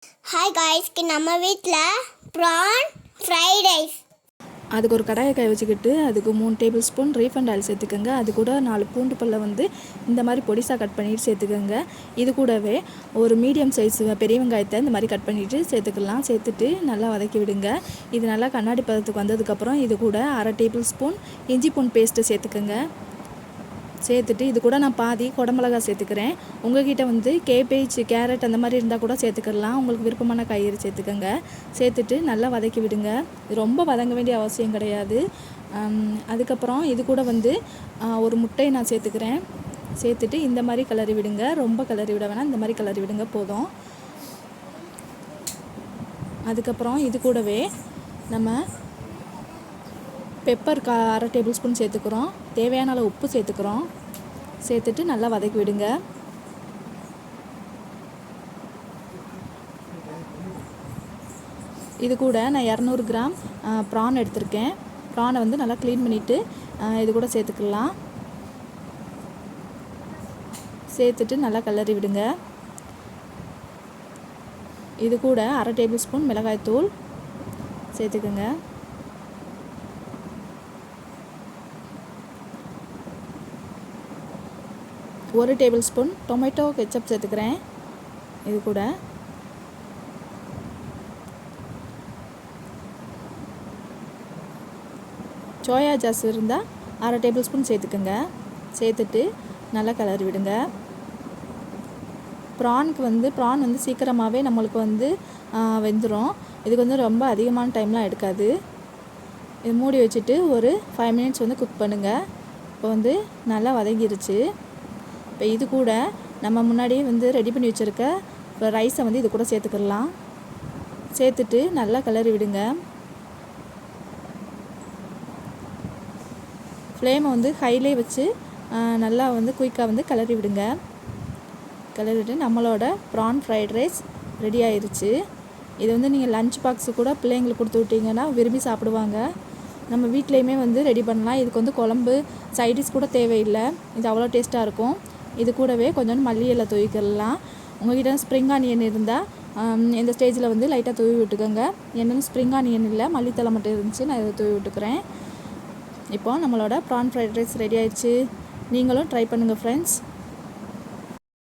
Hi காய்ஸ்க்கு நம்ம வீட்டில் PRAN fried rice. அதுக்கு ஒரு கடாயை கை வச்சுக்கிட்டு அதுக்கு 3 டேபிள் ஸ்பூன் ரீஃபண்ட் ஆயில் சேர்த்துக்கோங்க. அது கூட 4 பூண்டு பல்லை இந்த மாதிரி பொடிசாக கட் பண்ணிட்டு சேர்த்துக்கோங்க. இது கூடவே ஒரு மீடியம் சைஸ் பெரிய வெங்காயத்தை இந்த மாதிரி கட் பண்ணிவிட்டு சேர்த்துக்கலாம். சேர்த்துட்டு நல்லா வதக்கி விடுங்க. இது நல்லா கண்ணாடி பதத்துக்கு வந்ததுக்கப்புறம் இது கூட 1/2 டேபிள் ஸ்பூன் இஞ்சி பூண்டு பேஸ்ட்டு சேர்த்துக்கோங்க. சேர்த்துட்டு இது கூட நான் பாதி குடமிளகா சேர்த்துக்கிறேன். உங்கள்கிட்ட கேபேஜ், கேரட் அந்த மாதிரி இருந்தால் கூட சேர்த்துக்கலாம். உங்களுக்கு விருப்பமான காய்கறி சேர்த்துக்கோங்க. சேர்த்துட்டு நல்லா வதக்கி விடுங்க. ரொம்ப வதங்க வேண்டிய அவசியம் கிடையாது. அதுக்கப்புறம் இது கூட ஒரு முட்டையை நான் சேர்த்துக்கிறேன். சேர்த்துட்டு இந்த மாதிரி கிளறி விடுங்க. ரொம்ப கிளறி விட வேணாம், இந்த மாதிரி கிளறி விடுங்க போதும். அதுக்கப்புறம் இது கூடவே நம்ம பெப்பர் 1/2 டேபிள் ஸ்பூன் சேர்த்துக்கிறோம். தேவையான அளவு உப்பு சேர்த்துக்கிறோம். சேர்த்துட்டு நல்லா வதக்கி விடுங்க. இது கூட நான் 200 கிராம் ப்ரான் எடுத்திருக்கேன். ப்ரானை நல்லா க்ளீன் பண்ணிவிட்டு இது கூட சேர்த்துக்கலாம். சேர்த்துட்டு நல்லா கிளறி விடுங்க. இது கூட 1/2 டேபிள் ஸ்பூன் மிளகாய்த்தூள் சேர்த்துக்குங்க. ஒரு டேபிள் ஸ்பூன் டொமேட்டோ கெச்சப் சேர்த்துக்கிறேன். இது கூட சோயா சாஸ் இருந்தால் 1/2 டேபிள் ஸ்பூன் சேர்த்துக்குங்க. சேர்த்துட்டு நல்லா கிளறி விடுங்க. ப்ரான் சீக்கிரமாகவே நம்மளுக்கு வெந்துடும். இதுக்கு ரொம்ப அதிகமான டைம்லாம் எடுக்காது. இது மூடி வச்சுட்டு ஒரு 5 மினிட்ஸ் குக் பண்ணுங்கள். இப்போ நல்லா வதங்கிருச்சு. இப்போ இது கூட நம்ம முன்னாடியே ரெடி பண்ணி வச்சுருக்க ரைஸை இது கூட சேர்த்துக்கலாம். சேர்த்துட்டு நல்லா கிளறி விடுங்க. ஃப்ளேமை ஹைலே வச்சு நல்லா குயிக்காக கிளறி விடுங்க. கிளறிவிட்டு நம்மளோட ப்ரான் ஃப்ரைட் ரைஸ் ரெடி ஆயிடுச்சு. இது நீங்கள் லஞ்ச் பாக்ஸு கூட பிள்ளைங்களுக்கு கொடுத்து விட்டிங்கன்னா விரும்பி சாப்பிடுவாங்க. நம்ம வீட்லேயுமே ரெடி பண்ணலாம். இதுக்கு குழம்பு சைடிஷ் கூட தேவையில்லை. இது அவ்வளோ டேஸ்ட்டாக இருக்கும். இது கூடவே கொஞ்சம் மல்லி இலை தூவிக்கலாம். உங்கள்கிட்ட ஸ்ப்ரிங் ஆனியன் இருந்தால் இந்த ஸ்டேஜில் லைட்டாக தூவி விட்டுக்கோங்க. என்னென்னு ஸ்ப்ரிங் ஆனியன் இல்லை, மல்லித்தலை மட்டும் இருந்துச்சு, நான் இதை தூவி விட்டுக்கிறேன். இப்போது நம்மளோட ப்ரான் ஃப்ரைட் ரைஸ் ரெடி ஆயிடுச்சு. நீங்களும் ட்ரை பண்ணுங்கள் ஃப்ரெண்ட்ஸ்.